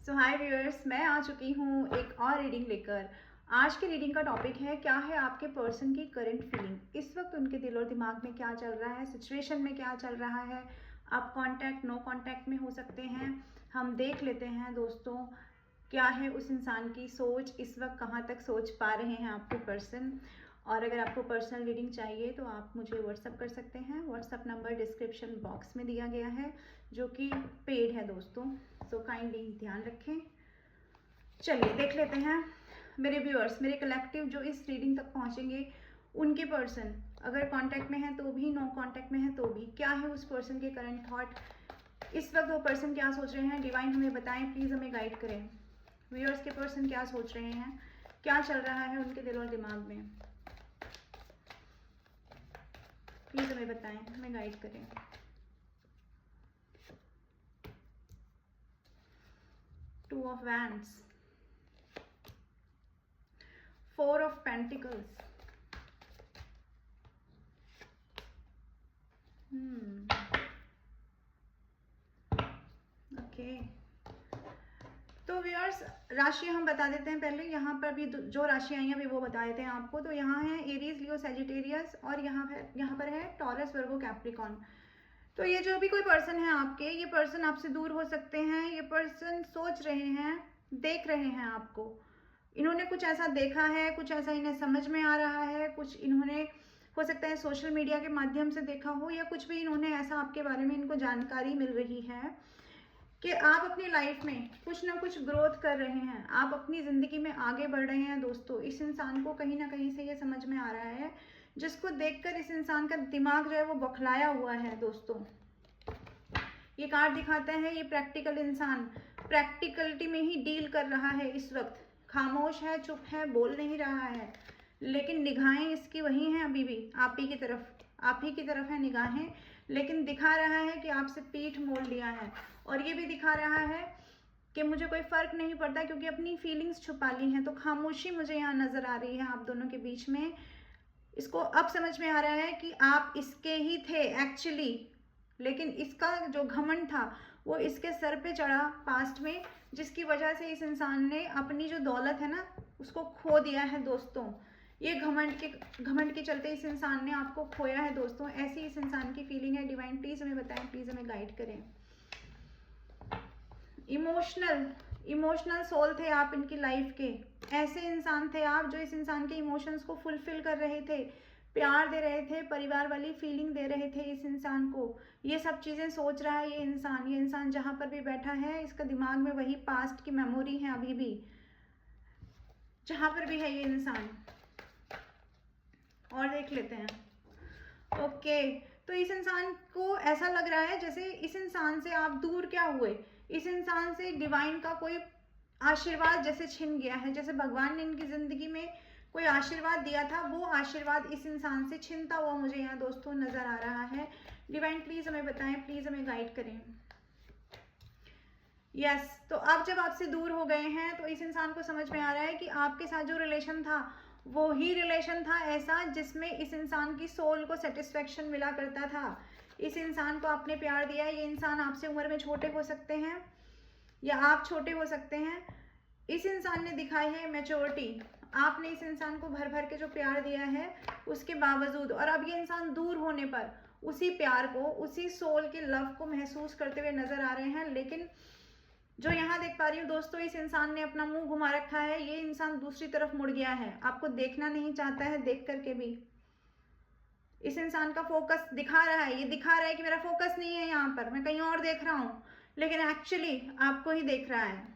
सो हाय viewers, मैं आ चुकी हूँ एक और रीडिंग लेकर। आज की रीडिंग का टॉपिक है क्या है आपके पर्सन की करंट फीलिंग। इस वक्त उनके दिल और दिमाग में क्या चल रहा है, सिचुएशन में क्या चल रहा है। आप कांटेक्ट नो कांटेक्ट में हो सकते हैं। हम देख लेते हैं दोस्तों क्या है उस इंसान की सोच, इस वक्त कहाँ तक सोच पा रहे हैं आपके पर्सन। और अगर आपको पर्सनल रीडिंग चाहिए तो आप मुझे व्हाट्सअप कर सकते हैं। व्हाट्सअप नंबर डिस्क्रिप्शन बॉक्स में दिया गया है जो कि पेड है दोस्तों, सो काइंडली ध्यान रखें। चलिए देख लेते हैं मेरे व्यूअर्स, मेरे कलेक्टिव जो इस रीडिंग तक पहुंचेंगे उनके पर्सन अगर कांटेक्ट में है तो भी, नो कांटेक्ट में है तो भी, क्या है उस पर्सन के करंट थॉट, इस वक्त वो पर्सन क्या सोच रहे हैं। डिवाइन हमें बताएं, प्लीज़ हमें गाइड करें। व्यूअर्स के पर्सन क्या सोच रहे हैं, क्या चल रहा है उनके दिल और दिमाग में, प्लीज़ हमें बताएं, हमें गाइड करें। Two of wands, four of pentacles, okay. तो व्यूअर्स राशि हम बता देते हैं पहले। यहाँ पर भी जो राशि आई हैं अभी वो बता देते हैं आपको। तो यहाँ है एरीज, लियो, सैजिटेरियस और यहाँ पर है टॉरस, वर्गो, कैप्रिकॉन। तो ये जो भी कोई पर्सन है आपके, ये पर्सन आपसे दूर हो सकते हैं। ये पर्सन सोच रहे हैं, देख रहे हैं आपको। इन्होंने कुछ ऐसा देखा है, कुछ ऐसा इन्हें समझ में आ रहा है, कुछ इन्होंने हो सकता है सोशल मीडिया के माध्यम से देखा हो, या कुछ भी इन्होंने ऐसा आपके बारे में इनको जानकारी मिल रही है कि आप अपनी लाइफ में कुछ ना कुछ ग्रोथ कर रहे हैं, आप अपनी ज़िंदगी में आगे बढ़ रहे हैं दोस्तों। इस इंसान को कहीं ना कहीं से ये समझ में आ रहा है, जिसको देखकर इस इंसान का दिमाग जो है वो बौखलाया हुआ है दोस्तों। ये कार्ड दिखाता है ये प्रैक्टिकल इंसान प्रैक्टिकलिटी में ही डील कर रहा है इस वक्त। खामोश है, चुप है, बोल नहीं रहा है, लेकिन निगाहें इसकी वही हैं अभी भी आप ही की तरफ, आप ही की तरफ है निगाहें। लेकिन दिखा रहा है कि आपसे पीठ मोड़ लिया है, और ये भी दिखा रहा है कि मुझे कोई फ़र्क नहीं पड़ता क्योंकि अपनी फीलिंग्स छुपा ली हैं। तो खामोशी मुझे यहाँ नज़र आ रही है आप दोनों के बीच में। इसको अब समझ में आ रहा है कि आप इसके ही थे एक्चुअली, लेकिन इसका जो घमंड था वो इसके सर पे चढ़ा पास्ट में, जिसकी वजह से इस इंसान ने अपनी जो दौलत है ना उसको खो दिया है दोस्तों। ये घमंड के चलते इस इंसान ने आपको खोया है दोस्तों। ऐसी इस इंसान की फीलिंग है। डिवाइन प्लीज हमें बताएं, प्लीज हमें गाइड करें। इमोशनल सोल थे आप इनकी लाइफ के। ऐसे इंसान थे आप जो इस इंसान के इमोशंस को फुलफिल कर रहे थे, प्यार दे रहे थे, परिवार वाली फीलिंग दे रहे थे इस इंसान को। ये सब चीज़ें सोच रहा है ये इंसान जहाँ पर भी बैठा है इसका दिमाग में वही पास्ट की मेमोरी है अभी भी, जहाँ पर भी है ये इंसान। और देख लेते हैं। ओके, तो इस इंसान को ऐसा लग रहा है जैसे इस इंसान से आप दूर क्या हुए, इस इंसान से डिवाइन का कोई आशीर्वाद जैसे छिन गया है। जैसे भगवान ने इनकी ज़िंदगी में कोई आशीर्वाद दिया था, वो आशीर्वाद इस इंसान से छिनता हुआ मुझे यहाँ दोस्तों नज़र आ रहा है। डिवाइन प्लीज़ हमें बताएं, प्लीज़ हमें गाइड करें। यस, तो अब जब आपसे दूर हो गए हैं तो इस इंसान को समझ में आ रहा है कि आपके साथ जो रिलेशन था वो ही रिलेशन था ऐसा जिसमें इस इंसान की सोल को सेटिस्फेक्शन मिला करता था। इस इंसान को आपने प्यार दिया। ये इंसान आपसे उम्र में छोटे हो सकते हैं या आप छोटे हो सकते हैं। इस इंसान ने दिखाई है मैच्योरिटी। आपने इस इंसान को भर भर के जो प्यार दिया है उसके बावजूद, और अब ये इंसान दूर होने पर उसी प्यार को, उसी सोल के लव को महसूस करते हुए नजर आ रहे हैं। लेकिन जो यहाँ देख पा रही हूँ दोस्तों, इस इंसान ने अपना मुंह घुमा रखा है। ये इंसान दूसरी तरफ मुड़ गया है, आपको देखना नहीं चाहता है, देख करके भी इस इंसान का फोकस दिखा रहा है। ये दिखा रहा है कि मेरा फोकस नहीं है यहाँ पर, मैं कहीं और देख रहा हूँ, लेकिन एक्चुअली आपको ही देख रहा है।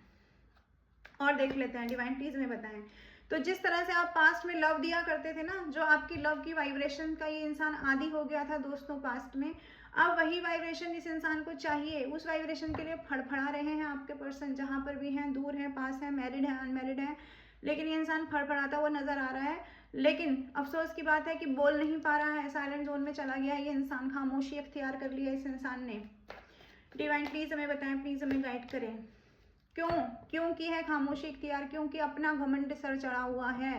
और देख लेते हैं, डिवाइन प्लीज हमें बताएं। तो जिस तरह से आप पास्ट में लव दिया करते थे ना, जो आपकी लव की वाइब्रेशन का ये इंसान आदी हो गया था दोस्तों पास्ट में, अब वही वाइब्रेशन इस इंसान को चाहिए। उस वाइब्रेशन के लिए फड़फड़ा रहे हैं आपके पर्सन, जहाँ पर भी हैं, दूर हैं, पास हैं, मैरिड हैं, अनमैरिड हैं, लेकिन ये इंसान फड़फड़ाता हुआ नजर आ रहा है। लेकिन अफसोस की बात है कि बोल नहीं पा रहा है, साइलेंट जोन में चला गया है ये इंसान, खामोशी अख्तियार कर लिया इस इंसान ने। डिवाइन प्लीज हमें बताएं, प्लीज हमें गाइड करें। क्यों की है खामोशी इख्तियार? क्योंकि अपना घमंड सर चढ़ा हुआ है।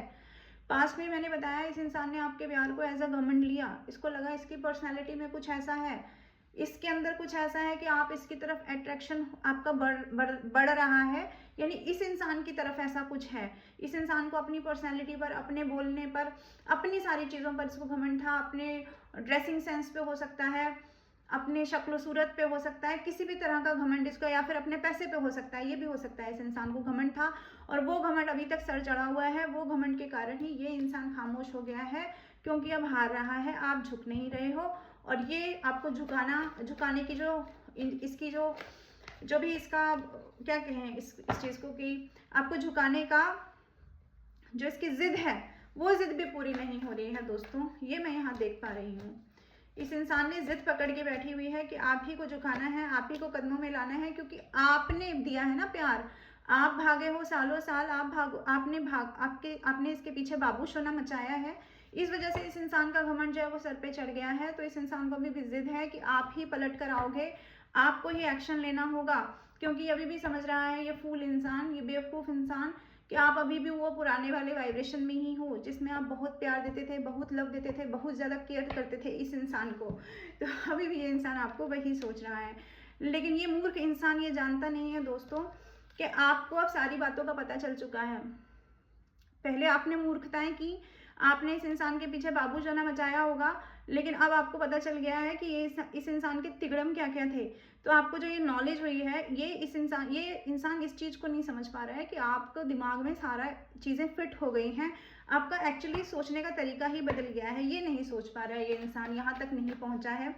पास में मैंने बताया इस इंसान ने आपके प्यार को एज अ घमंड लिया। इसको लगा इसकी पर्सनैलिटी में कुछ ऐसा है, इसके अंदर कुछ ऐसा है कि आप इसकी तरफ अट्रैक्शन आपका बढ़ रहा है, यानी इस इंसान की तरफ ऐसा कुछ है। इस इंसान को अपनी पर्सनैलिटी पर, अपने बोलने पर, अपनी सारी चीज़ों पर इसको घमंड था। अपने ड्रेसिंग सेंस पे हो सकता है, अपने शक्ल सूरत पे हो सकता है, किसी भी तरह का घमंड इसको, या फिर अपने पैसे पे हो सकता है, ये भी हो सकता है। इस इंसान को घमंड था और वो घमंड अभी तक सर चढ़ा हुआ है। वो घमंड के कारण ही ये इंसान खामोश हो गया है, क्योंकि अब हार रहा है, आप झुक नहीं रहे हो। और ये आपको झुकाने की इसकी जो भी इसका क्या कहें इस चीज़ को, कि आपको झुकाने का जो इसकी जिद है, वो जिद भी पूरी नहीं हो रही है दोस्तों। ये मैं यहाँ देख पा रही हूँ। इस इंसान ने जिद पकड़ के बैठी हुई है कि आप ही को झुकाना है, आप ही को कदमों में लाना है, क्योंकि आपने दिया है ना प्यार। आप भागे हो सालों साल, आपने इसके पीछे बाबू सोना मचाया है। इस वजह से इस इंसान का घमंड जो है वो सर पे चढ़ गया है। तो इस इंसान को अभी भी जिद है कि आप ही पलट कर आओगे, आपको ही एक्शन लेना होगा, क्योंकि अभी भी समझ रहा है ये फूल इंसान, ये बेवकूफ़ इंसान, कि आप अभी भी वो पुराने वाले वाइब्रेशन में ही हो, जिसमें आप बहुत प्यार देते थे, बहुत लव देते थे, बहुत ज़्यादा केयर करते थे इस इंसान को। तो अभी भी ये इंसान आपको वही सोच रहा है। लेकिन ये मूर्ख इंसान ये जानता नहीं है दोस्तों कि आपको अब सारी बातों का पता चल चुका है। पहले आपने मूर्खताएं की, आपने इस इंसान के पीछे बाबू जाना मचाया होगा, लेकिन अब आपको पता चल गया है कि ये इस इंसान के तिगड़म क्या क्या थे। तो आपको जो ये नॉलेज हुई है, ये इंसान इस चीज़ को नहीं समझ पा रहा है कि आपको दिमाग में सारा चीज़ें फिट हो गई हैं, आपका एक्चुअली सोचने का तरीका ही बदल गया है। ये नहीं सोच पा रहा है, ये इंसान यहाँ तक नहीं पहुँचा है,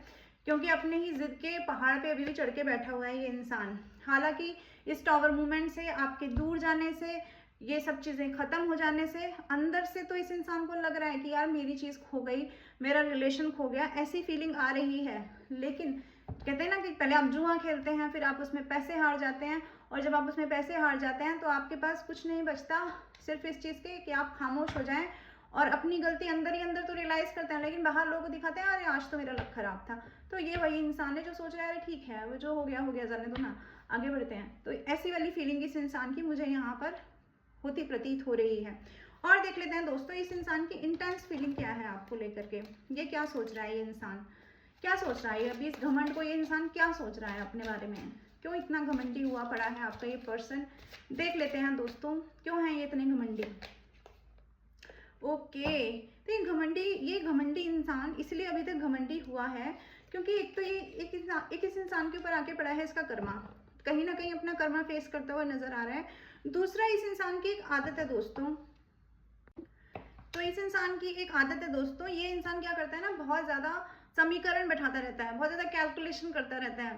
क्योंकि अपने ही जिद के पहाड़ पे अभी भी चढ़ के बैठा हुआ है ये इंसान। हालांकि इस टावर मूवमेंट से, आपके दूर जाने से, ये सब चीज़ें ख़त्म हो जाने से, अंदर से तो इस इंसान को लग रहा है कि यार मेरी चीज़ खो गई, मेरा रिलेशन खो गया, ऐसी फीलिंग आ रही है। लेकिन कहते हैं ना कि पहले आप जुआ खेलते हैं, फिर आप उसमें पैसे हार जाते हैं, और जब आप उसमें पैसे हार जाते हैं तो आपके पास कुछ नहीं बचता सिर्फ इस चीज़ के कि आप खामोश हो जाएं और अपनी गलती अंदर ही अंदर तो रियलाइज़ करते हैं, लेकिन बाहर लोगों को दिखाते हैं अरे आज तो मेरा लक खराब था। तो ये वही इंसान है जो सोच रहा है अरे ठीक है, वो जो हो गया जाने दो ना, आगे बढ़ते हैं। तो ऐसी वाली फीलिंग इस इंसान की मुझे यहाँ पर होती प्रतीत हो रही है। और देख लेते हैं दोस्तों इस इंसान की इंटेंस फीलिंग क्या है आपको लेकर के। ये क्या सोच रहा है, ये इंसान क्या सोच रहा है, अभी इस घमंड को ये इंसान क्या सोच रहा है अपने बारे में, क्यों इतना घमंडी हुआ पड़ा है आपका ये पर्सन। देख लेते हैं दोस्तों क्यों है ये इतने घमंडी। ओके, तो ये घमंडी इंसान इसलिए अभी तक घमंडी हुआ है क्योंकि एक तो ये एक इस इंसान के ऊपर आके पड़ा है इसका कर्मा, कहीं ना कहीं अपना कर्मा फेस करता हुआ नजर आ रहा है। दूसरा इस इंसान की एक आदत है दोस्तों, तो इस इंसान की एक आदत है दोस्तों, ये इंसान क्या करता है ना, बहुत ज़्यादा समीकरण बैठाता रहता है, बहुत ज़्यादा कैलकुलेशन करता रहता है,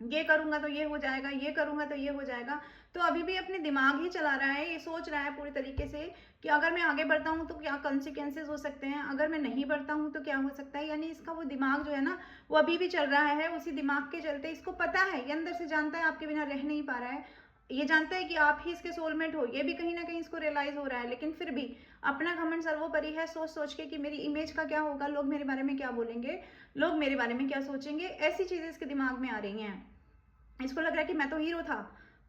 ये करूंगा तो ये हो जाएगा, ये करूंगा तो ये हो जाएगा। तो अभी भी अपने दिमाग ही चला रहा है, ये सोच रहा है पूरी तरीके से कि अगर मैं आगे बढ़ता हूँ तो क्या कॉन्सिक्वेंसेज हो सकते हैं, अगर मैं नहीं बढ़ता हूँ तो क्या हो सकता है। यानी इसका वो दिमाग जो है ना वो अभी भी चल रहा है, उसी दिमाग के चलते इसको पता है, ये अंदर से जानता है आपके बिना रह नहीं पा रहा है, ये जानता है कि आप ही इसके सोलमेट हो, ये भी कहीं ना कहीं इसको रियलाइज हो रहा है, लेकिन फिर भी अपना घमंड सर्वोपरि है, सोच सोच के कि मेरी इमेज का क्या होगा, लोग मेरे बारे में क्या बोलेंगे, लोग मेरे बारे में क्या सोचेंगे, ऐसी चीजें इसके दिमाग में आ रही हैं। इसको लग रहा है कि मैं तो हीरो था,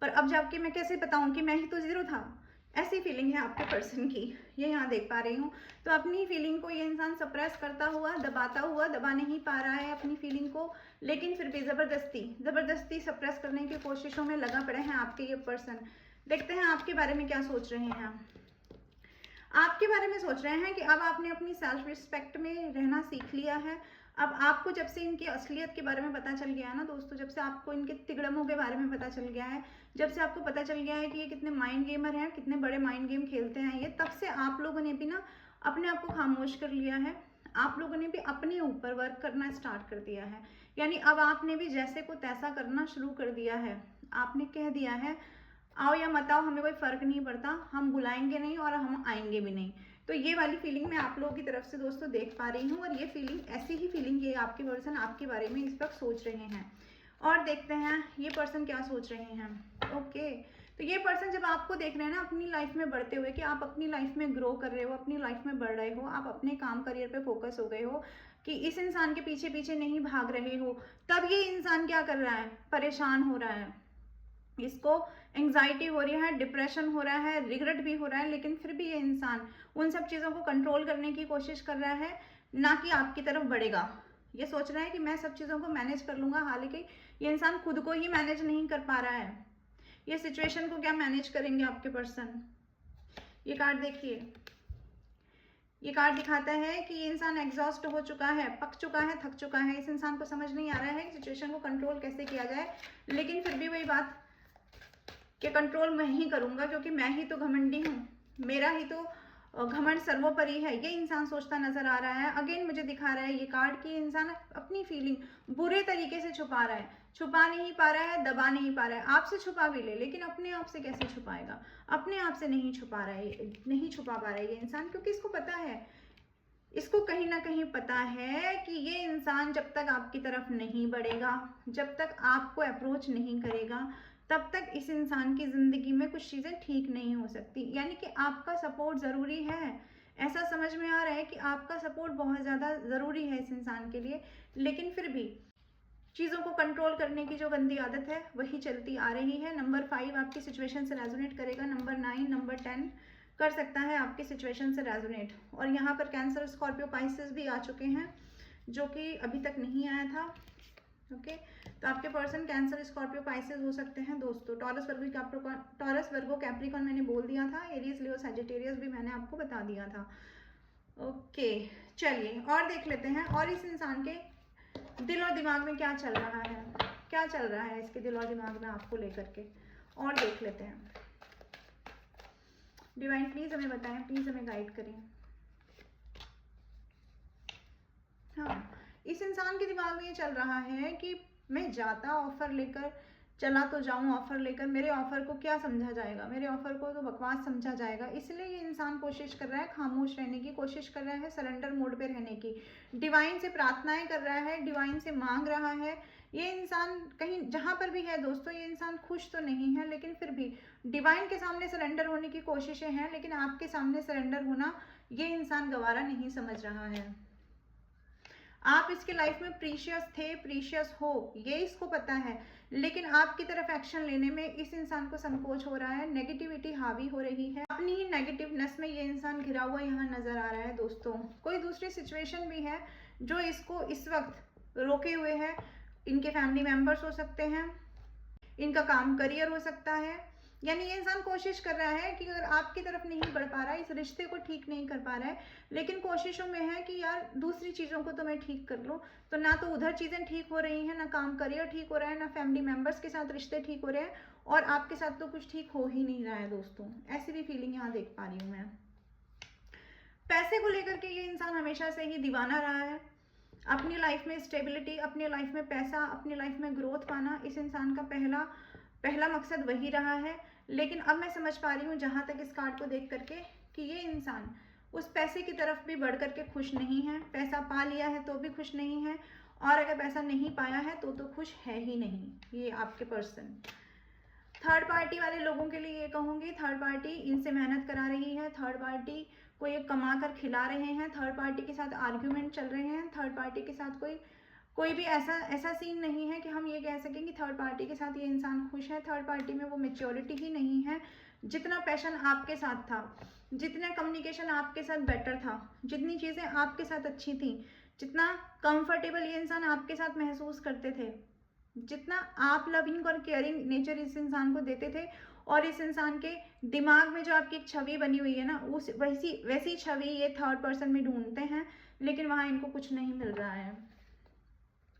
पर अब जाके मैं कैसे बताऊं कि मैं ही तो जीरो था। ऐसी फीलिंग है आपके पर्सन की, ये यहाँ देख पा रही हूँ। तो अपनी फीलिंग को ये इंसान सप्रेस करता हुआ, दबा नहीं पा रहा है अपनी फीलिंग को, लेकिन फिर भी जबरदस्ती सप्रेस करने की कोशिशों में लगा पड़े हैं आपके ये पर्सन। देखते हैं आपके बारे में क्या सोच रहे हैं। आपके बारे में सोच रहे हैं कि अब आपने अपनी सेल्फ रिस्पेक्ट में रहना सीख लिया है। अब आपको जब से इनकी असलियत के बारे में पता चल गया है ना दोस्तों, जब से आपको इनके तिगड़मों के बारे में पता चल गया है, जब से आपको पता चल गया है कि ये कितने माइंड गेमर हैं, कितने बड़े माइंड गेम खेलते हैं ये, तब से आप लोगों ने भी ना अपने आप को खामोश कर लिया है। आप लोगों ने भी अपने ऊपर वर्क करना स्टार्ट कर दिया है। यानी अब आपने भी जैसे को तैसा करना शुरू कर दिया है। आपने कह दिया है आओ या मत आओ हमें कोई फर्क नहीं पड़ता, हम बुलाएंगे नहीं और हम आएंगे भी नहीं। तो ये वाली फीलिंग मैं आप लोगों की तरफ से दोस्तों देख पा रही हूँ, और ये फीलिंग ऐसी ही फीलिंग ये आपके पर्सन आपके बारे में इस वक्त सोच रहे हैं। और देखते हैं ये पर्सन क्या सोच रहे हैं। ओके, तो ये पर्सन जब आपको देख रहे हैं ना अपनी लाइफ में बढ़ते हुए, कि आप अपनी लाइफ में ग्रो कर रहे हो, अपनी लाइफ में बढ़ रहे हो, आप अपने काम करियर पे फोकस हो गए हो, कि इस इंसान के पीछे पीछे नहीं भाग रहे हो, तब ये इंसान क्या कर रहा है, परेशान हो रहा है, इसको एंग्जाइटी हो रही है, डिप्रेशन हो रहा है, रिग्रेट भी हो रहा है, लेकिन फिर भी ये इंसान उन सब चीज़ों को कंट्रोल करने की कोशिश कर रहा है, ना कि आपकी तरफ बढ़ेगा। ये सोच रहा है कि मैं सब चीज़ों को मैनेज कर लूँगा, हालांकि ये इंसान खुद को ही मैनेज नहीं कर पा रहा है, ये सिचुएशन को क्या मैनेज करेंगे आपके पर्सन। ये कार्ड देखिए, ये कार्ड दिखाता है कि ये इंसान एग्जॉस्ट हो चुका है, पक चुका है, थक चुका है। इस इंसान को समझ नहीं आ रहा है सिचुएशन को कंट्रोल कैसे किया जाए, लेकिन फिर भी वही बात कि कंट्रोल मैं ही करूंगा क्योंकि मैं ही तो घमंडी हूँ, मेरा ही तो घमंड सर्वोपरि है, ये इंसान सोचता नजर आ रहा है। अगेन मुझे दिखा रहा है ये कार्ड कि इंसान अपनी फीलिंग बुरे तरीके से छुपा रहा है, छुपा नहीं पा रहा है, दबा नहीं पा रहा है। आपसे छुपा भी ले, लेकिन अपने आप से कैसे छुपाएगा, अपने आप से नहीं छुपा रहा है, नहीं छुपा पा रहा है ये इंसान, क्योंकि इसको पता है, इसको कहीं ना कहीं पता है कि ये इंसान जब तक आपकी तरफ नहीं बढ़ेगा, जब तक आपको अप्रोच नहीं करेगा, तब तक इस इंसान की ज़िंदगी में कुछ चीज़ें ठीक नहीं हो सकती। यानी कि आपका सपोर्ट ज़रूरी है, ऐसा समझ में आ रहा है कि आपका सपोर्ट बहुत ज़्यादा ज़रूरी है इस इंसान के लिए, लेकिन फिर भी चीज़ों को कंट्रोल करने की जो गंदी आदत है वही चलती आ रही है। नंबर 5 आपकी सिचुएशन से रेजोनेट करेगा, नंबर 9, नंबर 10 कर सकता है आपकी सिचुएशन से रेजोनेट। और यहाँ पर कैंसर, स्कॉर्पियो, पाइसेस भी आ चुके हैं जो कि अभी तक नहीं आया था। ओके, तो आपके पर्सन कैंसर, स्कॉर्पियो, पाइसेस हो सकते हैं दोस्तों। टॉरस, वर्गो, कैप्रिकॉन मैंने बोल दिया था, एरीज, लियो, सैजिटेरियस भी मैंने आपको बता दिया था। ओके, चलिए और देख लेते हैं और इस इंसान के दिल और दिमाग में क्या चल रहा है, क्या चल रहा है इसके दिल और दिमाग में आपको लेकर के, और देख लेते हैं। डिवाइन प्लीज हमें बताएं, प्लीज हमें गाइड करें। हाँ, इस इंसान के दिमाग में ये चल रहा है कि मैं जाता ऑफर लेकर, चला तो जाऊं ऑफर लेकर, मेरे ऑफर को क्या समझा जाएगा, मेरे ऑफर को तो बकवास समझा जाएगा। इसलिए ये इंसान कोशिश कर रहा है खामोश रहने की, कोशिश कर रहा है सरेंडर मोड पे रहने की, डिवाइन से प्रार्थनाएं कर रहा है, डिवाइन से मांग रहा है। ये इंसान कहीं जहां पर भी है दोस्तों, ये इंसान खुश तो नहीं है, लेकिन फिर भी डिवाइन के सामने सरेंडर होने की कोशिशें हैं, लेकिन आपके सामने सरेंडर होना ये इंसान गवारा नहीं समझ रहा है। आप इसके लाइफ में प्रीशियस थे, प्रीशियस हो, ये इसको पता है, लेकिन आपकी तरफ एक्शन लेने में इस इंसान को संकोच हो रहा है, नेगेटिविटी हावी हो रही है, अपनी ही नेगेटिवनेस में ये इंसान घिरा हुआ यहाँ नजर आ रहा है दोस्तों। कोई दूसरी सिचुएशन भी है जो इसको इस वक्त रोके हुए है, इनके फैमिली मेंबर्स हो सकते हैं, इनका काम करियर हो सकता है। यानी ये इंसान कोशिश कर रहा है कि अगर आपकी तरफ नहीं बढ़ पा रहा है, इस रिश्ते को ठीक नहीं कर पा रहा है, लेकिन कोशिशों में है कि यार दूसरी चीज़ों को तो मैं ठीक कर लूँ। तो ना तो उधर चीज़ें ठीक हो रही हैं, ना काम करियर ठीक हो रहा है, ना फैमिली मेम्बर्स के साथ रिश्ते ठीक हो रहे हैं, और आपके साथ तो कुछ ठीक हो ही नहीं रहा है दोस्तों। ऐसी भी फीलिंग यहाँ देख पा रही हूँ मैं। पैसे को लेकर के ये इंसान हमेशा से ही दीवाना रहा है। अपनी लाइफ में स्टेबिलिटी, अपनी लाइफ में पैसा, अपनी लाइफ में ग्रोथ पाना इस इंसान का पहला मकसद वही रहा है। लेकिन अब मैं समझ पा रही हूँ जहाँ तक इस कार्ड को देख करके कि ये इंसान उस पैसे की तरफ भी बढ़ करके खुश नहीं है। पैसा पा लिया है तो भी खुश नहीं है, और अगर पैसा नहीं पाया है तो खुश है ही नहीं ये आपके पर्सन। थर्ड पार्टी वाले लोगों के लिए ये कहूँगी, थर्ड पार्टी इनसे मेहनत करा रही है, थर्ड पार्टी को ये कमा कर खिला रहे हैं, थर्ड पार्टी के साथ आर्ग्यूमेंट चल रहे हैं, थर्ड पार्टी के साथ कोई भी ऐसा सीन नहीं है कि हम ये कह सकें कि थर्ड पार्टी के साथ ये इंसान खुश है। थर्ड पार्टी में वो मेच्योरिटी ही नहीं है। जितना पैशन आपके साथ था, जितना कम्युनिकेशन आपके साथ बेटर था, जितनी चीज़ें आपके साथ अच्छी थी, जितना कंफर्टेबल ये इंसान आपके साथ महसूस करते थे, जितना आप लविंग और केयरिंग नेचर इस इंसान को देते थे, और इस इंसान के दिमाग में जो आपकी एक छवि बनी हुई है ना, उस वैसी छवि ये थर्ड पर्सन में ढूंढते हैं, लेकिन वहाँ इनको कुछ नहीं मिल रहा है।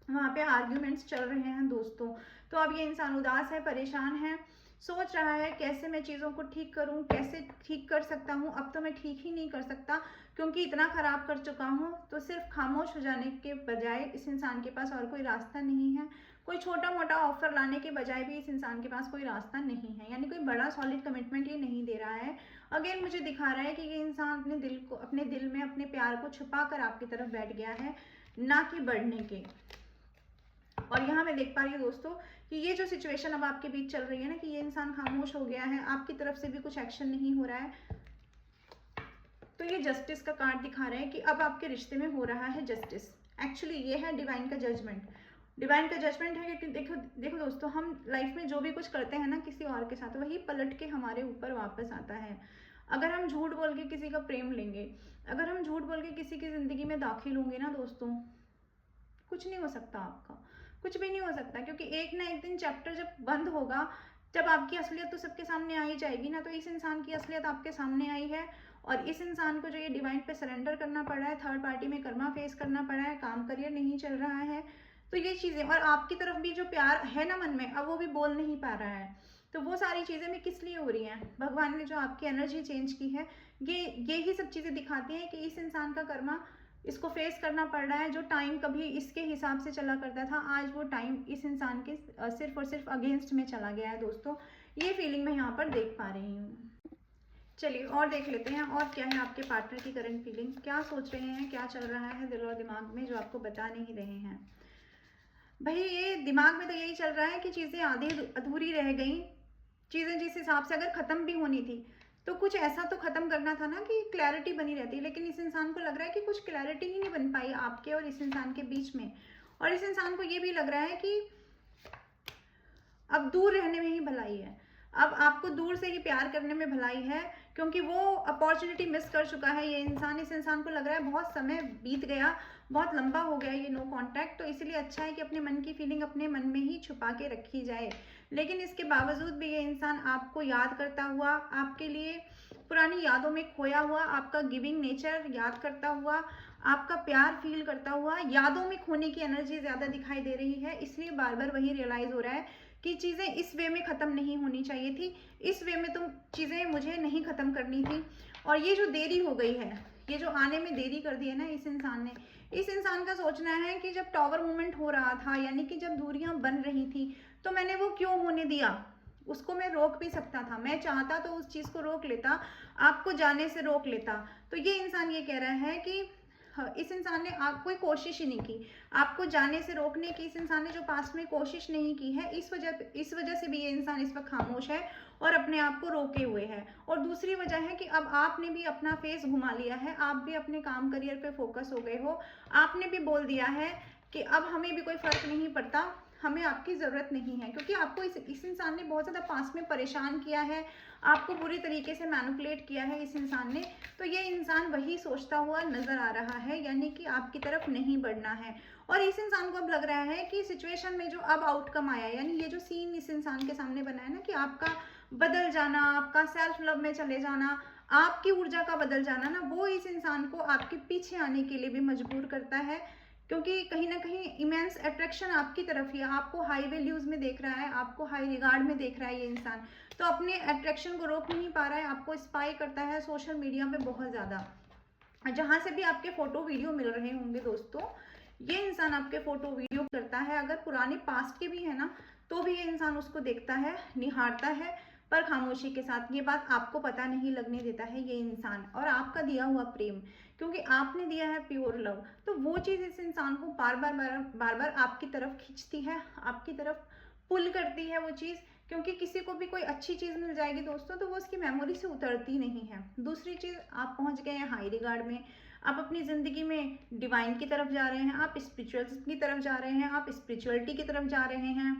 वहाँ पे आर्ग्यूमेंट्स चल रहे हैं दोस्तों। तो अब ये इंसान उदास है, परेशान है, सोच रहा है कैसे मैं चीज़ों को ठीक करूं, कैसे ठीक कर सकता हूं। अब तो मैं ठीक ही नहीं कर सकता क्योंकि इतना ख़राब कर चुका हूं। तो सिर्फ खामोश हो जाने के बजाय इस इंसान के पास और कोई रास्ता नहीं है। कोई छोटा मोटा ऑफर लाने के बजाय भी इस इंसान के पास कोई रास्ता नहीं है, यानी कोई बड़ा सॉलिड कमिटमेंट ये नहीं दे रहा है। अगेन मुझे दिखा रहा है कि ये इंसान अपने दिल में अपने प्यार को छुपा कर आपकी तरफ बैठ गया है, ना कि बढ़ने के। और यहाँ मैं देख पा रही हूँ दोस्तों कि ये जो सिचुएशन अब आपके बीच चल रही है ना, कि ये इंसान खामोश हो गया है, आपकी तरफ से भी कुछ एक्शन नहीं हो रहा है, तो ये जस्टिस का कार्ड दिखा रहा है कि अब आपके रिश्ते में हो रहा है जस्टिस। एक्चुअली ये है डिवाइन का जजमेंट। डिवाइन का जजमेंट है कि देखो दोस्तों, हम लाइफ में जो भी कुछ करते हैं ना किसी और के साथ, वही पलट के हमारे ऊपर वापस आता है। अगर हम झूठ बोल के किसी का प्रेम लेंगे, अगर हम झूठ बोल के किसी की जिंदगी में दाखिल होंगे ना दोस्तों, कुछ नहीं हो सकता, आपका कुछ भी नहीं हो सकता, क्योंकि एक ना एक दिन चैप्टर जब बंद होगा, जब आपकी असलियत तो सबके सामने आ ही जाएगी ना, तो इस इंसान की असलियत आपके सामने आई है और इस इंसान को जो ये डिवाइन पे सरेंडर करना पड़ा है, थर्ड पार्टी में कर्मा फेस करना पड़ा है, काम करियर नहीं चल रहा है, तो ये चीज़ें, और आपकी तरफ भी जो प्यार है ना मन में, अब वो भी बोल नहीं पा रहा है, तो वो सारी चीज़ें भी किस लिए हो रही हैं? भगवान ने जो आपकी एनर्जी चेंज की है, ये ही सब चीज़ें दिखाती हैं कि इस इंसान का कर्मा इसको फेस करना पड़ रहा है। जो टाइम कभी इसके हिसाब से चला करता था, आज वो टाइम इस इंसान के सिर्फ और सिर्फ अगेंस्ट में चला गया है दोस्तों। ये फीलिंग मैं यहाँ पर देख पा रही हूँ। चलिए और देख लेते हैं और क्या है आपके पार्टनर की करंट फीलिंग, क्या सोच रहे हैं, क्या चल रहा है दिल और दिमाग में जो आपको बता नहीं रहे हैं। भाई ये दिमाग में तो यही चल रहा है कि चीज़ें आधी अधूरी रह गई, चीज़ें जिस हिसाब से अगर ख़त्म भी होनी थी तो कुछ ऐसा तो ख़त्म करना था ना कि क्लैरिटी बनी रहती, लेकिन इस इंसान को लग रहा है कि कुछ क्लैरिटी ही नहीं बन पाई आपके और इस इंसान के बीच में। और इस इंसान को ये भी लग रहा है कि अब दूर रहने में ही भलाई है, अब आपको दूर से ही प्यार करने में भलाई है, क्योंकि वो अपॉर्चुनिटी मिस कर चुका है ये इंसान। इस इंसान को लग रहा है बहुत समय बीत गया, बहुत लंबा हो गया ये नो कांटेक्ट, तो इसलिए अच्छा है कि अपने मन की फीलिंग अपने मन में ही छुपा के रखी जाए। लेकिन इसके बावजूद भी ये इंसान आपको याद करता हुआ, आपके लिए पुरानी यादों में खोया हुआ, आपका गिविंग नेचर याद करता हुआ, आपका प्यार फील करता हुआ, यादों में खोने की एनर्जी ज़्यादा दिखाई दे रही है। इसलिए बार बार वही रियलाइज़ हो रहा है कि चीज़ें इस वे में ख़त्म नहीं होनी चाहिए थी, इस वे में तुम चीज़ें मुझे नहीं ख़त्म करनी थी। और ये जो देरी हो गई है, ये जो आने में देरी कर दी है ना इस इंसान ने, इस इंसान का सोचना है कि जब टॉवर मूवमेंट हो रहा था, यानी कि जब दूरियां बन रही थी, तो मैंने वो क्यों होने दिया। उसको मैं रोक भी सकता था, मैं चाहता तो उस चीज़ को रोक लेता, आपको जाने से रोक लेता। तो ये इंसान ये कह रहा है कि इस इंसान ने आप कोई कोशिश ही नहीं की आपको जाने से रोकने की। इस इंसान ने जो पास्ट में कोशिश नहीं की है, इस वजह से भी ये इंसान इस वक्त खामोश है और अपने आप को रोके हुए है। और दूसरी वजह है कि अब आपने भी अपना फेस घुमा लिया है, आप भी अपने काम करियर पे फोकस हो गए हो, आपने भी बोल दिया है कि अब हमें भी कोई फर्क नहीं पड़ता, हमें आपकी ज़रूरत नहीं है, क्योंकि आपको इस इंसान ने बहुत ज़्यादा पास में परेशान किया है, आपको बुरी तरीके से मैनिपुलेट किया है इस इंसान ने। तो ये इंसान वही सोचता हुआ नज़र आ रहा है, यानी कि आपकी तरफ नहीं बढ़ना है। और इस इंसान को अब लग रहा है कि सिचुएशन में जो अब आउटकम आया, यानी ये जो सीन इस इंसान के सामने बना है ना, कि आपका बदल जाना, आपका सेल्फ लव में चले जाना, आपकी ऊर्जा का बदल जाना ना, वो इस इंसान को आपके पीछे आने के लिए भी मजबूर करता है, क्योंकि कहीं ना कहीं इमेंस अट्रैक्शन आपकी तरफ ही है, आपको हाई वैल्यूज़ में देख रहा है, आपको हाई रिगार्ड में देख रहा है ये इंसान, तो अपने अट्रैक्शन को रोक नहीं पा रहा है, आपको स्पाई करता है सोशल मीडिया पे बहुत ज़्यादा। जहाँ से भी आपके फ़ोटो वीडियो मिल रहे होंगे दोस्तों, ये इंसान आपके फ़ोटो वीडियो करता है, अगर पुराने पास्ट के भी है ना, तो भी ये इंसान उसको देखता है, निहारता है, पर खामोशी के साथ। ये बात आपको पता नहीं लगने देता है ये इंसान, और आपका दिया हुआ प्रेम, क्योंकि आपने दिया है प्योर लव, तो वो चीज़ इस इंसान को बार बार आपकी तरफ खींचती है, आपकी तरफ पुल करती है वो चीज़। क्योंकि किसी को भी कोई अच्छी चीज़ मिल जाएगी दोस्तों, तो वो उसकी मेमोरी से उतरती नहीं है। दूसरी चीज़, आप पहुंच गए हैं हाई रिगार्ड में, आप अपनी ज़िंदगी में डिवाइन की तरफ जा रहे हैं, आप स्पिरिचुअल की तरफ जा रहे हैं, आप स्पिरिचुअलिटी की तरफ जा रहे हैं।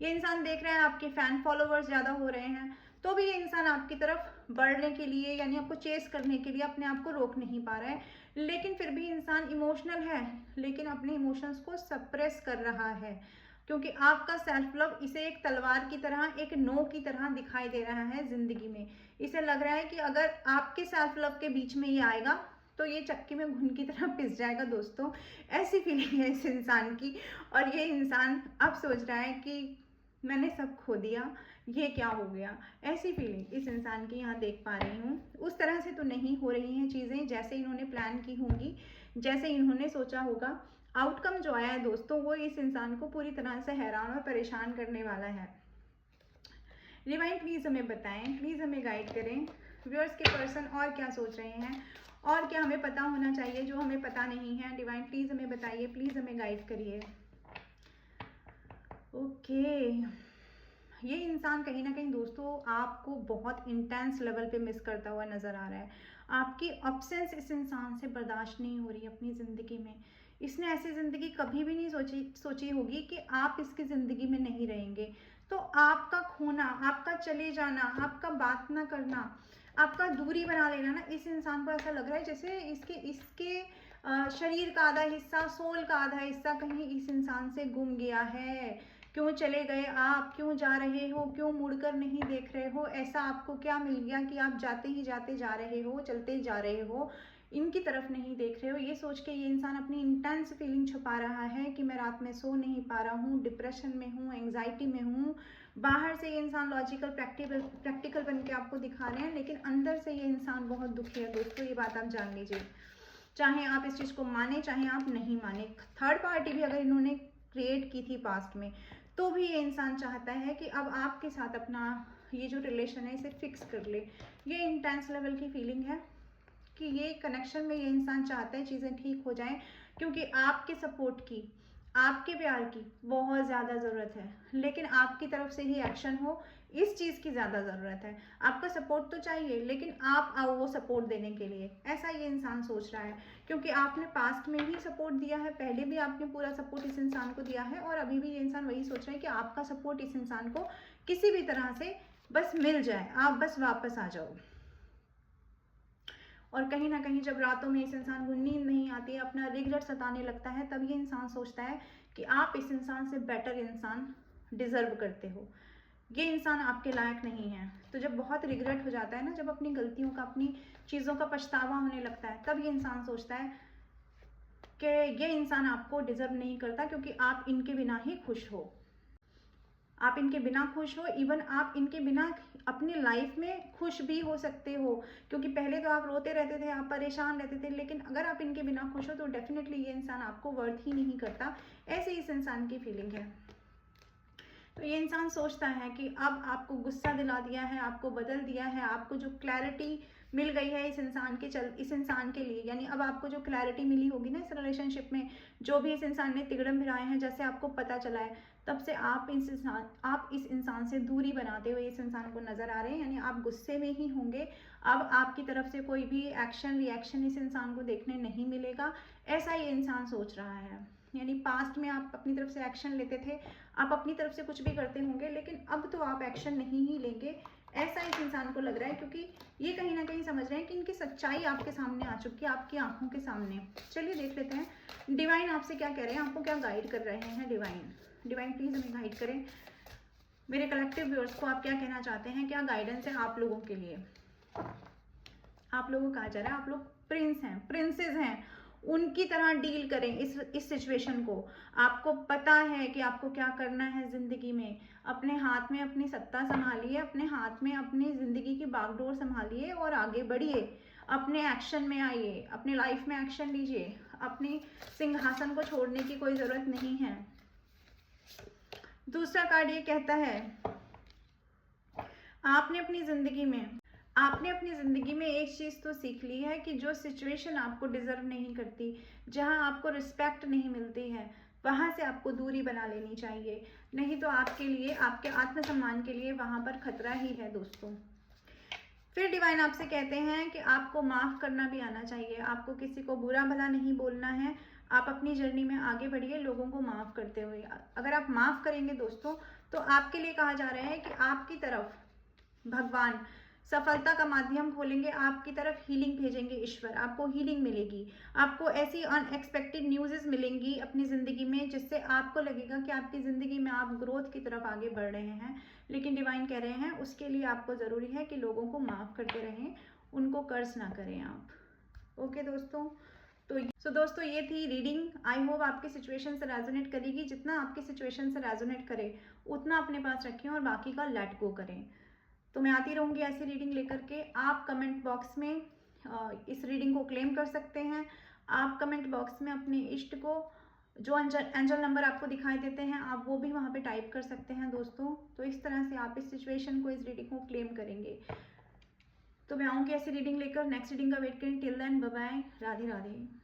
ये इंसान देख रहे हैं आपके फैन फॉलोवर्स ज़्यादा हो रहे हैं, तो भी ये इंसान आपकी तरफ बढ़ने के लिए, यानी आपको चेस करने के लिए अपने आप को रोक नहीं पा रहा है। लेकिन फिर भी इंसान इमोशनल है, लेकिन अपने इमोशंस को सप्रेस कर रहा है, क्योंकि आपका सेल्फ लव इसे एक तलवार की तरह, एक नो की तरह दिखाई दे रहा है ज़िंदगी में। इसे लग रहा है कि अगर आपके सेल्फ लव के बीच में ये आएगा तो ये चक्की में घुन की तरह पिस जाएगा दोस्तों। ऐसी फीलिंग है इस इंसान की। और ये इंसान अब सोच रहा है कि मैंने सब खो दिया, ये क्या हो गया। ऐसी फीलिंग इस इंसान की यहाँ देख पा रही हूँ। उस तरह से तो नहीं हो रही हैं चीज़ें जैसे इन्होंने प्लान की होंगी, जैसे इन्होंने सोचा होगा। आउटकम जो आया है दोस्तों, वो इस इंसान को पूरी तरह से हैरान और परेशान करने वाला है। डिवाइन प्लीज़ हमें बताएं, प्लीज़ हमें गाइड करें, व्यूअर्स के पर्सन और क्या सोच रहे हैं, और क्या हमें पता होना चाहिए जो हमें पता नहीं है। डिवाइन प्लीज़ हमें बताइए, प्लीज़ हमें गाइड करिए। ओके, ये इंसान कहीं ना कहीं दोस्तों आपको बहुत इंटेंस लेवल पे मिस करता हुआ नज़र आ रहा है। आपकी अब्सेंस इस इंसान से बर्दाश्त नहीं हो रही अपनी ज़िंदगी में। इसने ऐसी ज़िंदगी कभी भी नहीं सोची होगी कि आप इसकी ज़िंदगी में नहीं रहेंगे। तो आपका खोना, आपका चले जाना, आपका बात ना करना, आपका दूरी बना लेना ना, इस इंसान को ऐसा लग रहा है जैसे इसके शरीर का आधा हिस्सा, सोल का आधा हिस्सा कहीं इस इंसान से गुम गया है। क्यों चले गए आप, क्यों जा रहे हो, क्यों मुड़कर नहीं देख रहे हो, ऐसा आपको क्या मिल गया कि आप जाते ही जाते जा रहे हो, चलते जा रहे हो, इनकी तरफ नहीं देख रहे हो। ये सोच के ये इंसान अपनी इंटेंस फीलिंग छुपा रहा है कि मैं रात में सो नहीं पा रहा हूँ, डिप्रेशन में हूँ, एंग्जाइटी में हूँ। बाहर से ये इंसान लॉजिकल प्रैक्टिकल बन के आपको दिखा रहे हैं, लेकिन अंदर से ये इंसान बहुत दुखी है दोस्तों, ये बात आप जान लीजिए। चाहे आप इस चीज़ को माने, चाहे आप नहीं माने, थर्ड पार्टी भी अगर इन्होंने क्रिएट की थी पास्ट में, तो भी ये इंसान चाहता है कि अब आपके साथ अपना ये जो रिलेशन है इसे फिक्स कर ले। ये इंटेंस लेवल की फीलिंग है कि ये कनेक्शन में ये इंसान चाहता है चीज़ें ठीक हो जाएं, क्योंकि आपके सपोर्ट की, आपके प्यार की बहुत ज़्यादा ज़रूरत है, लेकिन आपकी तरफ से ही एक्शन हो, इस चीज़ की ज़्यादा ज़रूरत है। आपका सपोर्ट तो चाहिए, लेकिन आप आओ वो सपोर्ट देने के लिए, ऐसा ये इंसान सोच रहा है। क्योंकि आपने पास्ट में भी सपोर्ट दिया है, पहले भी आपने पूरा सपोर्ट इस इंसान को दिया है, और अभी भी ये इंसान वही सोच रहा है कि आपका सपोर्ट इस इंसान को किसी भी तरह से बस मिल जाए, आप बस वापस आ जाओ। और कहीं ना कहीं जब रातों में इस इंसान को नींद नहीं आती है, अपना रिग्रेट सताने लगता है, तब ये इंसान सोचता है कि आप इस इंसान से बेटर इंसान डिजर्व करते हो, ये इंसान आपके लायक नहीं है। तो जब बहुत रिग्रेट हो जाता है ना, जब अपनी गलतियों का, अपनी चीज़ों का पछतावा होने लगता है, तब ये इंसान सोचता है कि ये इंसान आपको डिजर्व नहीं करता, क्योंकि आप इनके बिना ही खुश हो, आप इनके बिना खुश हो। इवन आप इनके बिना अपनी लाइफ में खुश भी हो सकते हो, क्योंकि पहले तो आप रोते रहते थे, आप परेशान रहते थे, लेकिन अगर आप इनके बिना खुश हो तो डेफिनेटली ये इंसान आपको वर्थ ही नहीं करता। ऐसे इस इंसान की फीलिंग है। तो ये इंसान सोचता है कि अब आपको गुस्सा दिला दिया है, आपको बदल दिया है, आपको जो क्लैरिटी मिल गई है इस इंसान के लिए, यानी अब आपको जो क्लैरिटी मिली होगी ना इस रिलेशनशिप में, जो भी इस इंसान ने तिगड़म भिड़ाए हैं, जैसे आपको पता चला है, तब से आप इस इंसान से दूरी बनाते हुए इस इंसान को नजर आ रहे हैं, यानी आप गुस्से में ही होंगे। अब आपकी तरफ से कोई भी एक्शन रिएक्शन इस इंसान को देखने नहीं मिलेगा, ऐसा ये इंसान सोच रहा है। यानी पास्ट में आप अपनी तरफ से एक्शन लेते थे, आप अपनी तरफ से कुछ भी करते होंगे, लेकिन अब तो आप एक्शन नहीं ही लेंगे, ऐसा इस इंसान को लग रहा है। क्योंकि ये कहीं ना कहीं समझ रहे हैं कि इनकी सच्चाई आपके सामने आ चुकी है, आपकी आंखों के सामने। चलिए देख लेते हैं डिवाइन आपसे क्या कह रहे हैं, आपको क्या गाइड कर रहे हैं डिवाइन प्लीज हमें गाइड करें। मेरे कलेक्टिव व्यूअर्स को आप क्या कहना चाहते हैं, क्या गाइडेंस है आप लोगों के लिए। आप लोगों को कहा जा रहा है आप लोग प्रिंस हैं, प्रिंसेस हैं, उनकी तरह डील करें इस सिचुएशन को। आपको पता है कि आपको क्या करना है जिंदगी में, अपने हाथ में अपनी सत्ता संभालिए, अपने हाथ में अपनी जिंदगी की बागडोर संभालिए और आगे बढ़िए, अपने एक्शन में आइए, अपनी लाइफ में एक्शन लीजिए। अपने सिंहासन को छोड़ने की कोई जरूरत नहीं है। दूसरा कार्ड ये कहता है आपने अपनी ज़िंदगी में एक चीज़ तो सीख ली है कि जो सिचुएशन आपको डिज़र्व नहीं करती, जहां आपको रिस्पेक्ट नहीं मिलती है, वहां से आपको दूरी बना लेनी चाहिए, नहीं तो आपके लिए, आपके आत्मसम्मान के लिए वहां पर खतरा ही है दोस्तों। फिर डिवाइन आपसे कहते हैं कि आपको माफ़ करना भी आना चाहिए, आपको किसी को बुरा भला नहीं बोलना है, आप अपनी जर्नी में आगे बढ़िए लोगों को माफ़ करते हुए। अगर आप माफ़ करेंगे दोस्तों, तो आपके लिए कहा जा रहा है कि आपकी तरफ भगवान सफलता का माध्यम खोलेंगे, आपकी तरफ हीलिंग भेजेंगे ईश्वर, आपको हीलिंग मिलेगी, आपको ऐसी अनएक्सपेक्टेड न्यूज़ेस मिलेंगी अपनी ज़िंदगी में, जिससे आपको लगेगा कि आपकी ज़िंदगी में आप ग्रोथ की तरफ आगे बढ़ रहे हैं। लेकिन डिवाइन कह रहे हैं उसके लिए आपको ज़रूरी है कि लोगों को माफ़ करते रहें, उनको कर्ज ना करें आप। ओके दोस्तों, तो दोस्तों ये थी रीडिंग। आई होप आपकी सिचुएशन से रेजोनेट करेगी, जितना आपकी सिचुएशन से रेजोनेट करे उतना अपने पास रखें और बाकी का लेट गो करें। तो मैं आती रहूँगी ऐसी रीडिंग लेकर के। आप कमेंट बॉक्स में इस रीडिंग को क्लेम कर सकते हैं। आप कमेंट बॉक्स में अपने इष्ट को, जो एंजल नंबर आपको दिखाई देते हैं, आप वो भी वहाँ पे टाइप कर सकते हैं दोस्तों। तो इस तरह से आप इस सिचुएशन को, इस रीडिंग को क्लेम करेंगे। तो मैं आऊँगी ऐसी रीडिंग लेकर। नेक्स्ट रीडिंग का वेट करें। Till then bye bye, Radhe Radhe.